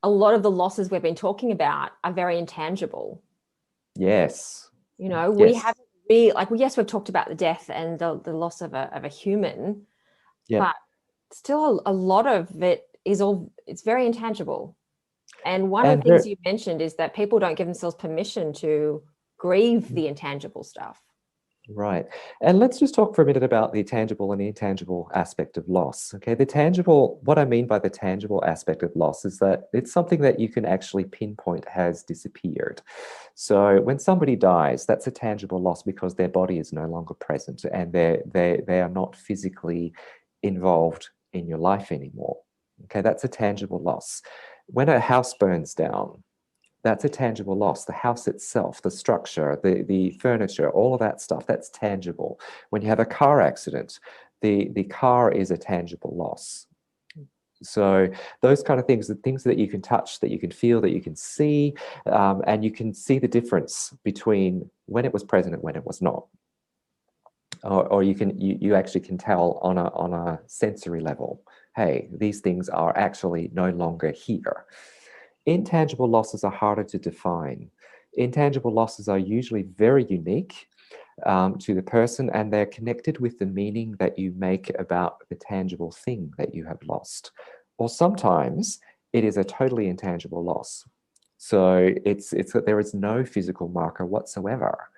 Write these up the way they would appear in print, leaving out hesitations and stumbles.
a lot of the losses we've been talking about are very intangible. Yes. You know, we Yes. haven't really, like, well, yes, we've talked about the death and the loss of a human, Yep. but still a lot of it is it's very intangible. And one of the things you mentioned is that people don't give themselves permission to grieve the intangible stuff. Right. And let's just talk for a minute about the tangible and the intangible aspect of loss. Okay. The tangible, what I mean by the tangible aspect of loss is that it's something that you can actually pinpoint has disappeared. So when somebody dies, that's a tangible loss because their body is no longer present and they are not physically involved in your life anymore. Okay. That's a tangible loss. When a house burns down, that's a tangible loss. The house itself, the structure, the furniture, all of that stuff, that's tangible. When you have a car accident, the car is a tangible loss. So those kind of things, the things that you can touch, that you can feel, that you can see, and you can see the difference between when it was present and when it was not. Or you actually can tell on a sensory level, hey, these things are actually no longer here. Intangible losses are harder to define. Intangible losses are usually very unique to the person, and they're connected with the meaning that you make about the tangible thing that you have lost. Or sometimes it is a totally intangible loss. So it's that there is no physical marker whatsoever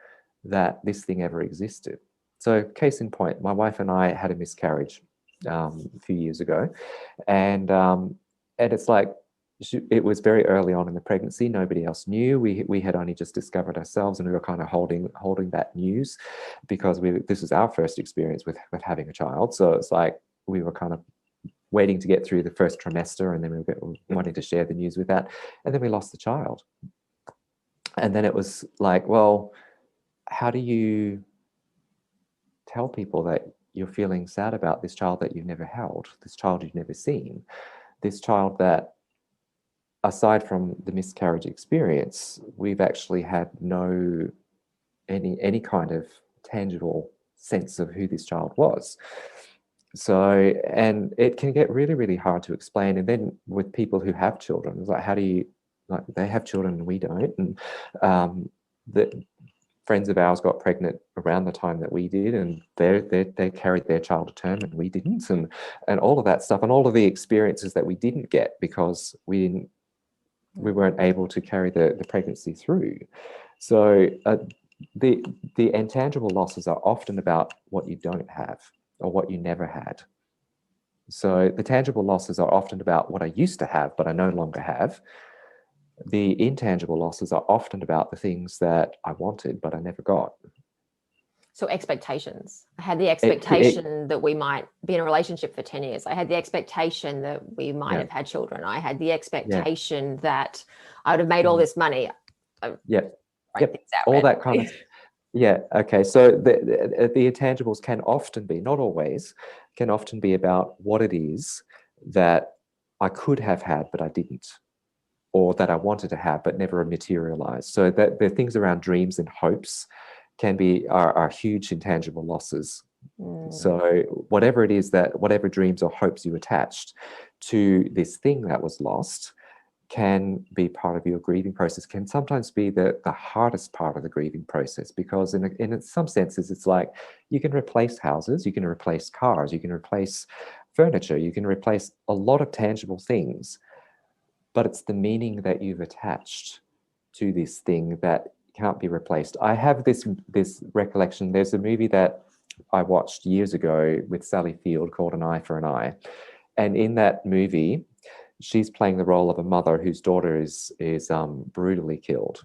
that this thing ever existed. So case in point, my wife and I had a miscarriage a few years ago, and it's like, it was very early on in the pregnancy. Nobody else knew. We had only just discovered ourselves, and we were kind of holding that news because this was our first experience with having a child. So it's like we were kind of waiting to get through the first trimester, and then we were wanting to share the news with that, and then we lost the child. And then it was like, well, how do you tell people that you're feeling sad about this child that you've never held, this child you've never seen, this child that, aside from the miscarriage experience, we've actually had any kind of tangible sense of who this child was. So, and it can get really, really hard to explain. And then with people who have children, it's like, how do you, like, they have children and we don't. And the friends of ours got pregnant around the time that we did, and they carried their child to term and we didn't, and all of that stuff, and all of the experiences that we didn't get because we weren't able to carry the pregnancy through. So the intangible losses are often about what you don't have or what you never had. So the tangible losses are often about what I used to have but I no longer have. The intangible losses are often about the things that I wanted but I never got. So expectations. I had the expectation that we might be in a relationship for 10 years. I had the expectation that we might have had children. I had the expectation that I would have made all this money. All that kind of, okay. So the intangibles can often be, not always, can often be about what it is that I could have had but I didn't, or that I wanted to have but never materialized. So that the things around dreams and hopes are huge intangible losses. So whatever it is whatever dreams or hopes you attached to this thing that was lost can be part of your grieving process, can sometimes be the hardest part of the grieving process, because in some senses it's like you can replace houses, you can replace cars, you can replace furniture, you can replace a lot of tangible things, but it's the meaning that you've attached to this thing that can't be replaced. I have this recollection. There's a movie that I watched years ago with Sally Field called An Eye for an Eye. And in that movie, she's playing the role of a mother whose daughter is brutally killed.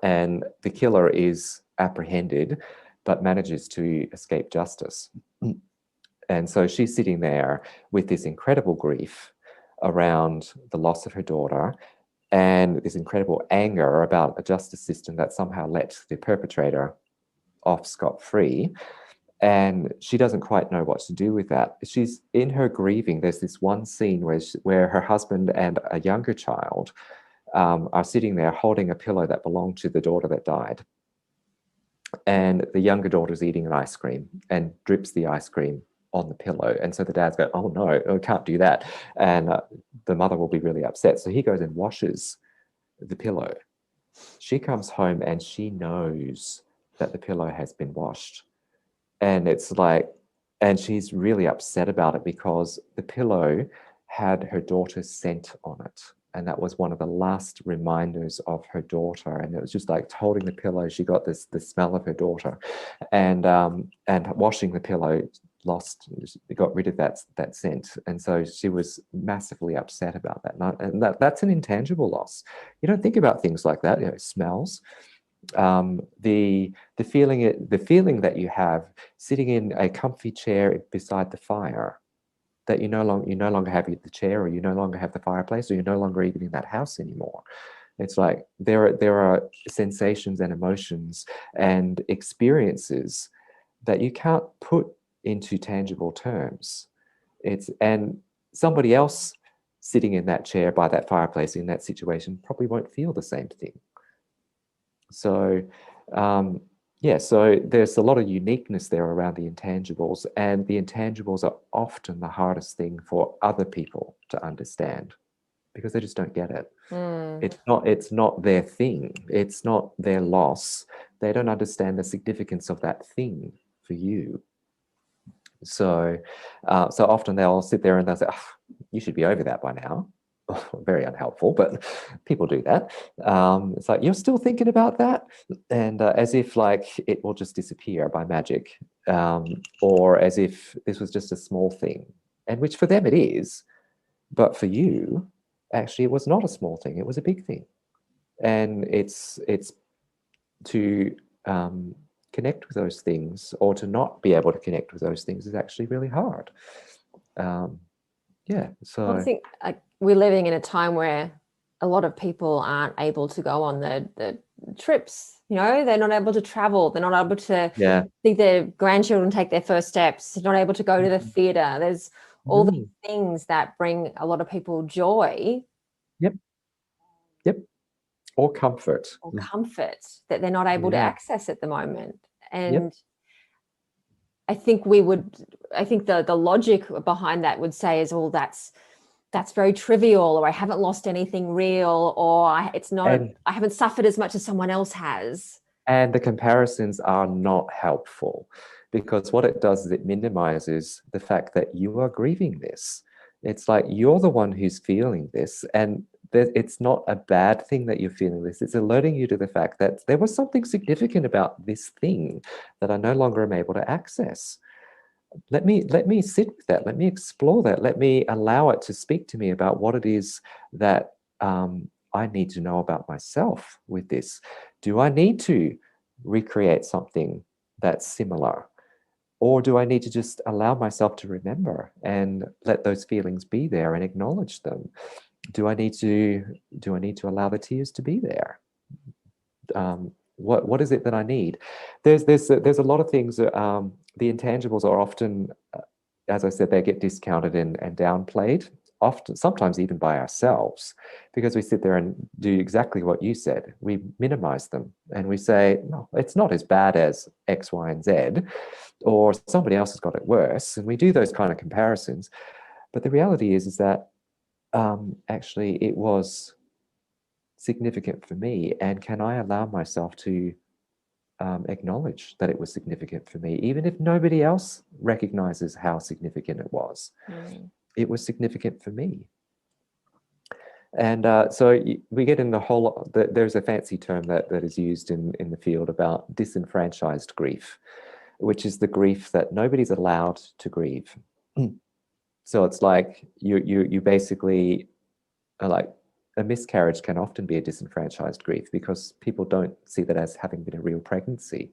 And the killer is apprehended, but manages to escape justice. And so she's sitting there with this incredible grief around the loss of her daughter, and this incredible anger about a justice system that somehow let the perpetrator off scot-free. And she doesn't quite know what to do with that. She's in her grieving. There's this one scene where her husband and a younger child are sitting there holding a pillow that belonged to the daughter that died. And the younger daughter's eating an ice cream and drips the ice cream on the pillow. And so the dad's go, oh no, I can't do that. And the mother will be really upset. So he goes and washes the pillow. She comes home and she knows that the pillow has been washed. And it's like, and she's really upset about it because the pillow had her daughter's scent on it. And that was one of the last reminders of her daughter. And it was just like holding the pillow, she got the smell of her daughter. And washing the pillow got rid of that scent. And so she was massively upset about that. And that's an intangible loss. You don't think about things like that, you know, smells. The feeling that you have sitting in a comfy chair beside the fire, that you no longer have the chair, or you no longer have the fireplace, or you're no longer even in that house anymore. It's like there are sensations and emotions and experiences that you can't put into tangible terms. And somebody else sitting in that chair by that fireplace in that situation probably won't feel the same thing. So yeah, so there's a lot of uniqueness there around the intangibles, and the intangibles are often the hardest thing for other people to understand because they just don't get it. It's not their thing. It's not their loss. They don't understand the significance of that thing for you. So often they'll sit there and they'll say, oh, you should be over that by now. Very unhelpful, but people do that. It's like, you're still thinking about that? And as if like it will just disappear by magic, or as if this was just a small thing, and which for them it is, but for you, actually it was not a small thing, it was a big thing. And it's to connect with those things, or to not be able to connect with those things, is actually really hard. Yeah, so well, I think we're living in a time where a lot of people aren't able to go on the trips. You know, they're not able to travel. They're not able to see their grandchildren take their first steps. They're not able to go to the theatre. There's all these things that bring a lot of people joy. Yep. Or comfort. Or comfort that they're not able to access at the moment. And I think the logic behind that would say is, well, that's very trivial, or I haven't lost anything real, or I haven't suffered as much as someone else has. And the comparisons are not helpful, because what it does is it minimizes the fact that you are grieving this. It's like you're the one who's feeling this, and it's not a bad thing that you're feeling this. It's alerting you to the fact that there was something significant about this thing that I no longer am able to access. Let me sit with that. Let me explore that. Let me allow it to speak to me about what it is that I need to know about myself with this. Do I need to recreate something that's similar? Or do I need to just allow myself to remember and let those feelings be there and acknowledge them? Do I need to allow the tears to be there? What is it that I need? There's a lot of things. The intangibles are often, as I said, they get discounted and downplayed. Often, sometimes even by ourselves, because we sit there and do exactly what you said. We minimize them and we say, no, it's not as bad as X, Y, and Z, or somebody else has got it worse. And we do those kind of comparisons. But the reality is that actually it was significant for me. And can I allow myself to acknowledge that it was significant for me, even if nobody else recognizes how significant it was? It was significant for me. And so we get in the whole, there's a fancy term that is used in the field about disenfranchised grief, which is the grief that nobody's allowed to grieve. So it's like you basically are like, a miscarriage can often be a disenfranchised grief because people don't see that as having been a real pregnancy.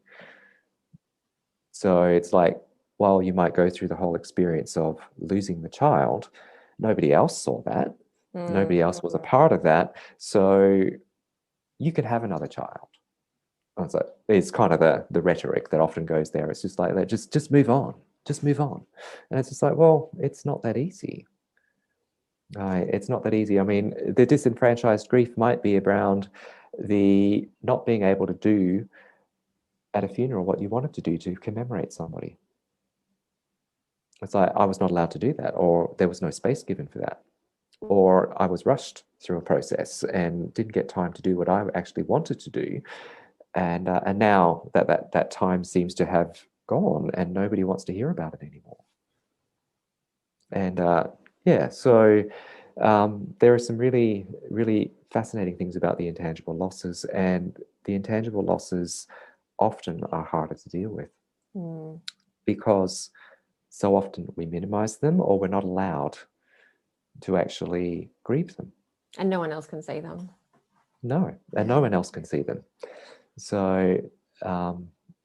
So it's like, while you might go through the whole experience of losing the child, nobody else saw that. Nobody else was a part of that. So you can have another child. So it's kind of the rhetoric that often goes there. It's just like, just move on, just move on. And it's just like, well, it's not that easy. It's not that easy. I mean, the disenfranchised grief might be around the not being able to do at a funeral what you wanted to do to commemorate somebody. It's like I was not allowed to do that, or there was no space given for that, or I was rushed through a process and didn't get time to do what I actually wanted to do. And now that time seems to have gone and nobody wants to hear about it anymore. And yeah, so there are some really, really fascinating things about the intangible losses, and the intangible losses often are harder to deal with because so often we minimize them, or we're not allowed to actually grieve them. And no one else can see them. No, and no one else can see them. So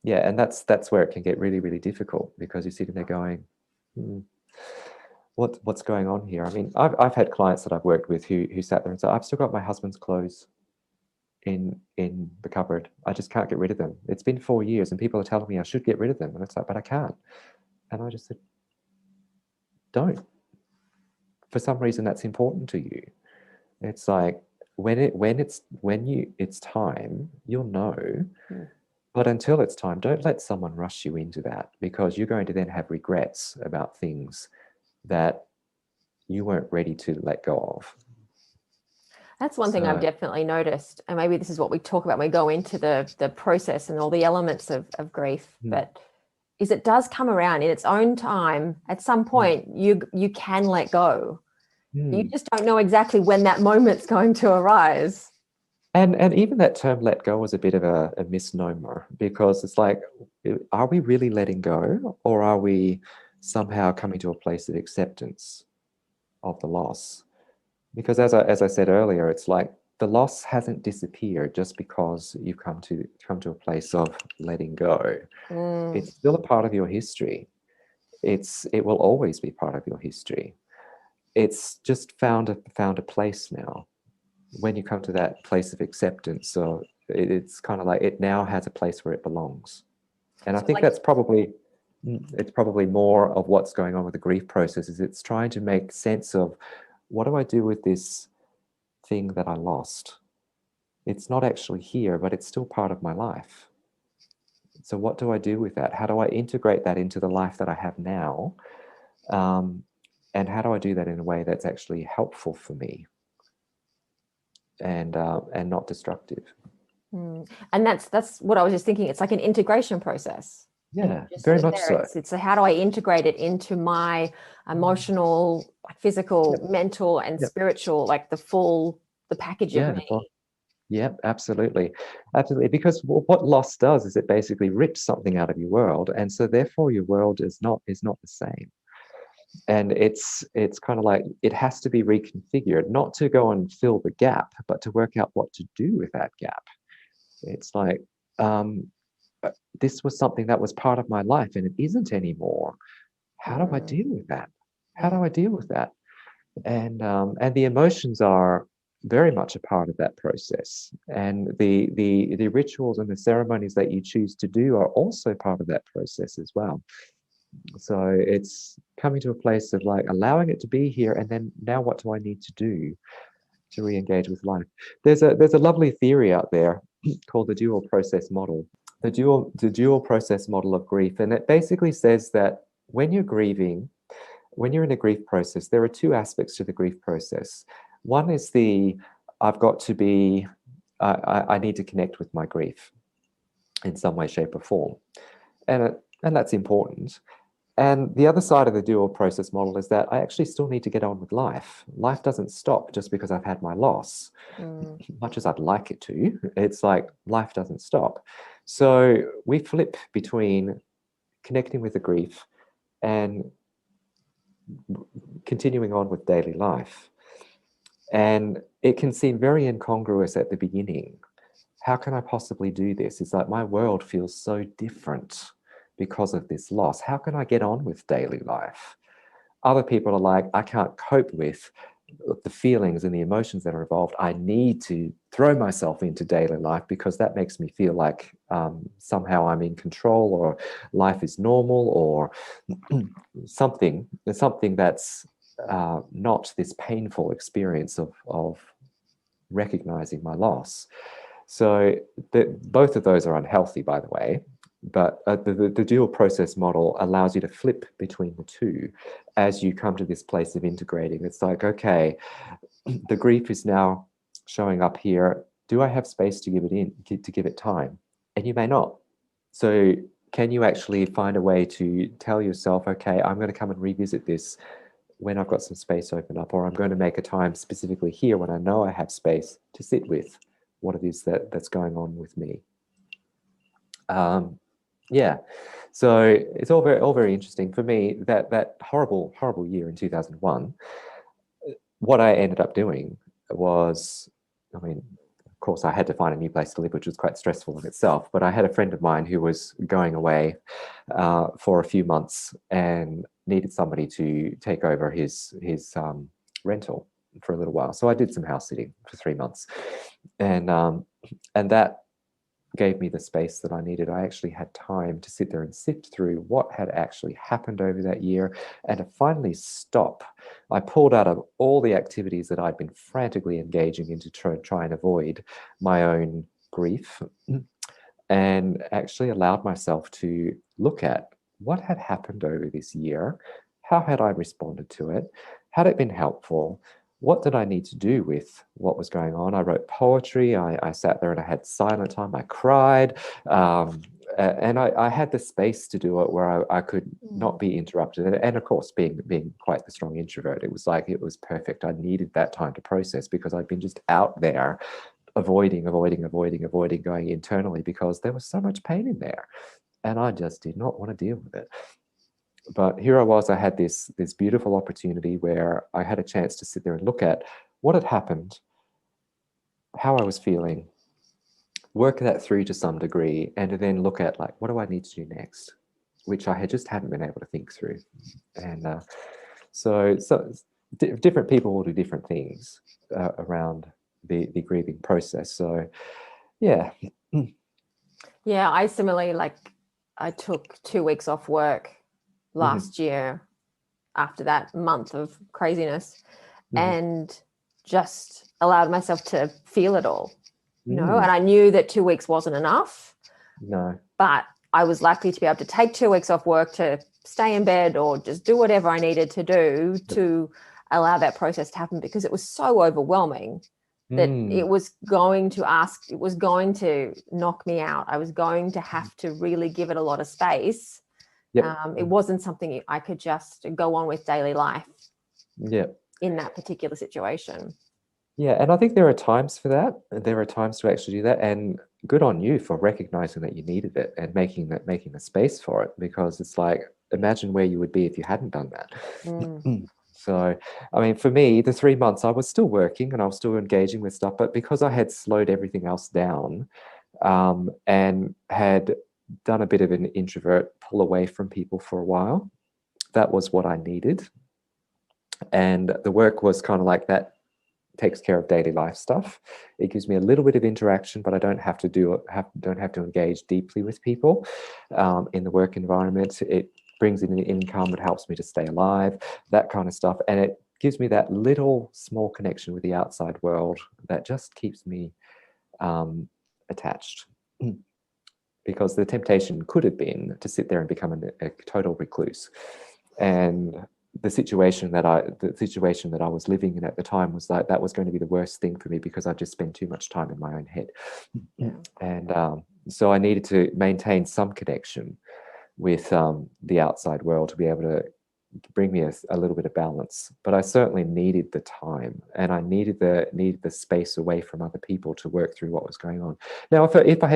yeah, and that's where it can get really, really difficult, because you're sitting there going, what's going on here? I mean, I've had clients that I've worked with who sat there and said, I've still got my husband's clothes in the cupboard. I just can't get rid of them. It's been 4 years and people are telling me I should get rid of them. And it's like, but I can't. And I just said, don't. For some reason that's important to you. It's like when it's time, you'll know. But until it's time, don't let someone rush you into that, because you're going to then have regrets about things that you weren't ready to let go of. That's one thing I've definitely noticed, and maybe this is what we talk about when we go into the process and all the elements of grief, but is it does come around in its own time. At some point, you can let go. You just don't know exactly when that moment's going to arise. And even that term "let go" is a bit of a misnomer, because it's like, are we really letting go, or are we somehow coming to a place of acceptance of the loss? Because as I said earlier, it's like the loss hasn't disappeared just because you've come to a place of letting go. It's still a part of your history. It will always be part of your history. It's just found a place now. When you come to that place of acceptance, so it's kind of like it now has a place where it belongs. And so I think that's probably more of what's going on with the grief process, is it's trying to make sense of, what do I do with this thing that I lost? It's not actually here, but it's still part of my life. So what do I do with that? How do I integrate that into the life that I have now? And how do I do that in a way that's actually helpful for me and not destructive? And that's what I was just thinking. It's like an integration process. Yeah, very much so. It's how do I integrate it into my emotional, physical, mental, and spiritual, like the package of me. Yeah, absolutely. Absolutely. Because what loss does is it basically rips something out of your world. And so therefore your world is not the same. And it's kind of like it has to be reconfigured, not to go and fill the gap, but to work out what to do with that gap. It's like, this was something that was part of my life and it isn't anymore. How do I deal with that? How do I deal with that? And the emotions are very much a part of that process. And the rituals and the ceremonies that you choose to do are also part of that process as well. So it's coming to a place of like allowing it to be here, and then now what do I need to do to re-engage with life? There's a lovely theory out there called the dual process model. The dual process model of grief. And it basically says that when you're grieving, when you're in a grief process, there are two aspects to the grief process. One is I've got to be, I need to connect with my grief in some way, shape, or form. And that's important. And the other side of the dual process model is that I actually still need to get on with life. Life doesn't stop just because I've had my loss, much as I'd like it to. It's like life doesn't stop. So we flip between connecting with the grief and continuing on with daily life. And it can seem very incongruous at the beginning. How can I possibly do this? It's like my world feels so different because of this loss. How can I get on with daily life? Other people are like, I can't cope with the feelings and the emotions that are involved. I need to throw myself into daily life because that makes me feel like somehow I'm in control, or life is normal, or something that's not this painful experience of recognizing my loss. So both of those are unhealthy, by the way. But the dual process model allows you to flip between the two as you come to this place of integrating. It's like, okay, the grief is now showing up here. Do I have space to give it time? And you may not. So can you actually find a way to tell yourself, okay, I'm going to come and revisit this when I've got some space open up, or I'm going to make a time specifically here when I know I have space to sit with what it is that's going on with me. Yeah, so it's all very interesting for me. That horrible year in 2001. What I ended up doing was, I mean, of course, I had to find a new place to live, which was quite stressful in itself. But I had a friend of mine who was going away for a few months and needed somebody to take over his rental for a little while. So I did some house sitting for 3 months, and that gave me the space that I needed. I actually had time to sit there and sift through what had actually happened over that year and to finally stop. I pulled out of all the activities that I'd been frantically engaging in to try and avoid my own grief, and actually allowed myself to look at what had happened over this year. How had I responded to it? Had it been helpful? What did I need to do with what was going on? I wrote poetry. I sat there and I had silent time. I cried. And I had the space to do it where I could not be interrupted. And of course, being quite the strong introvert, it was like, it was perfect. I needed that time to process because I'd been just out there avoiding, going internally because there was so much pain in there. And I just did not want to deal with it. But here I was, I had this beautiful opportunity where I had a chance to sit there and look at what had happened, how I was feeling, work that through to some degree, and to then look at, like, what do I need to do next, which I hadn't been able to think through. And so different people will do different things around the grieving process. So yeah. Yeah, I similarly, like, I took 2 weeks off work last year after that month of craziness, and just allowed myself to feel it all, you know, and I knew that 2 weeks wasn't enough. No. But I was lucky to be able to take 2 weeks off work to stay in bed or just do whatever I needed to do to allow that process to happen, because it was so overwhelming that it was going to knock me out. I was going to have to really give it a lot of space. Yep. It wasn't something I could just go on with daily life. Yep. In that particular situation. Yeah, and I think there are times for that. There are times to actually do that, and good on you for recognizing that you needed it and making the space for it, because it's like, imagine where you would be if you hadn't done that. So, I mean, for me, the 3 months I was still working and I was still engaging with stuff, but because I had slowed everything else down, and had done a bit of an introvert pull away from people for a while, that was what I needed. And the work was kind of like that, takes care of daily life stuff. It gives me a little bit of interaction, but I don't have to don't have to engage deeply with people in the work environment. It brings in an income. It helps me to stay alive, that kind of stuff. And it gives me that little small connection with the outside world that just keeps me attached. Because the temptation could have been to sit there and become a total recluse. And the situation that I was living in at the time was like, that was going to be the worst thing for me, because I just spent too much time in my own head. And so I needed to maintain some connection with the outside world to be able to bring me a little bit of balance. But I certainly needed the time, and I needed the space away from other people to work through what was going on. Now, if I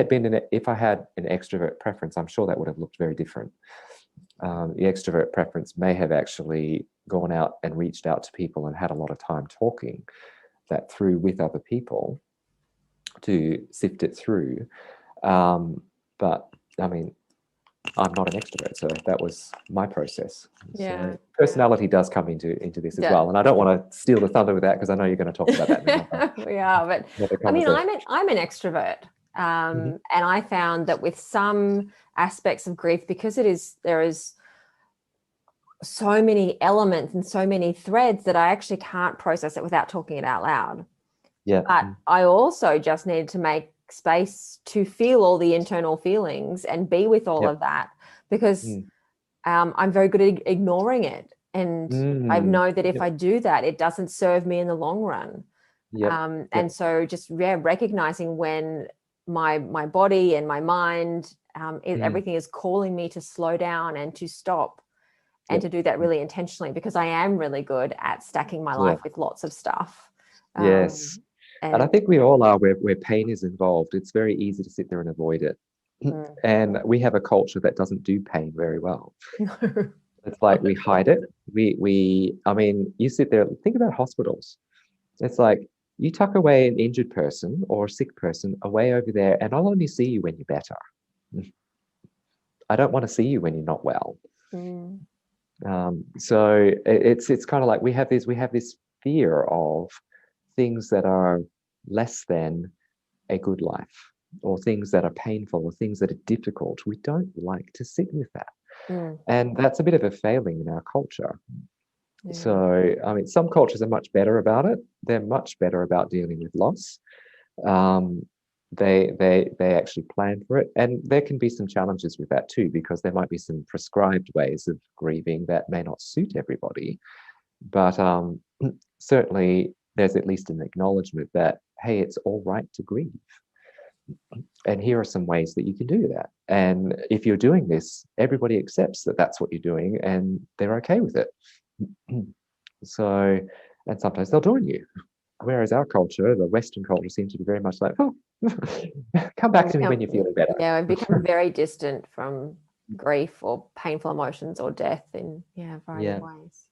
had an extrovert preference, I'm sure that would have looked very different. The extrovert preference may have actually gone out and reached out to people and had a lot of time talking that through with other people to sift it through. But I mean, I'm not an extrovert, so that was my process. Yeah. So personality does come into this as well, and I don't want to steal the thunder with that, because I know you're going to talk about that. We are, but I mean, I'm an extrovert, and I found that with some aspects of grief, because there is so many elements and so many threads that I actually can't process it without talking it out loud. Yeah. But I also just needed to make space to feel all the internal feelings and be with all of that, because I'm very good at ignoring it. And I know that if I do that, it doesn't serve me in the long run. And so just recognizing when my body and my mind, everything is calling me to slow down and to stop, and to do that really intentionally, because I am really good at stacking my life with lots of stuff. Yes. And I think we all are, where pain is involved. It's very easy to sit there and avoid it. And we have a culture that doesn't do pain very well. It's like we hide it. I mean, you sit there, think about hospitals. It's like you tuck away an injured person or a sick person away over there, and I'll only see you when you're better. I don't want to see you when you're not well. So it's kind of like we have this fear of things that are less than a good life, or things that are painful, or things that are difficult. We don't like to sit with that. And that's a bit of a failing in our culture. So, I mean, some cultures are much better about it. They're much better about dealing with loss. They actually plan for it. And there can be some challenges with that too, because there might be some prescribed ways of grieving that may not suit everybody. But certainly there's at least an acknowledgement that, hey, it's all right to grieve. And here are some ways that you can do that. And if you're doing this, everybody accepts that that's what you're doing, and they're okay with it. So, and sometimes they'll join you. Whereas our culture, the Western culture, seems to be very much like, oh, come back to me when you're feeling better. Yeah, we've become very distant from grief or painful emotions or death in variety of ways.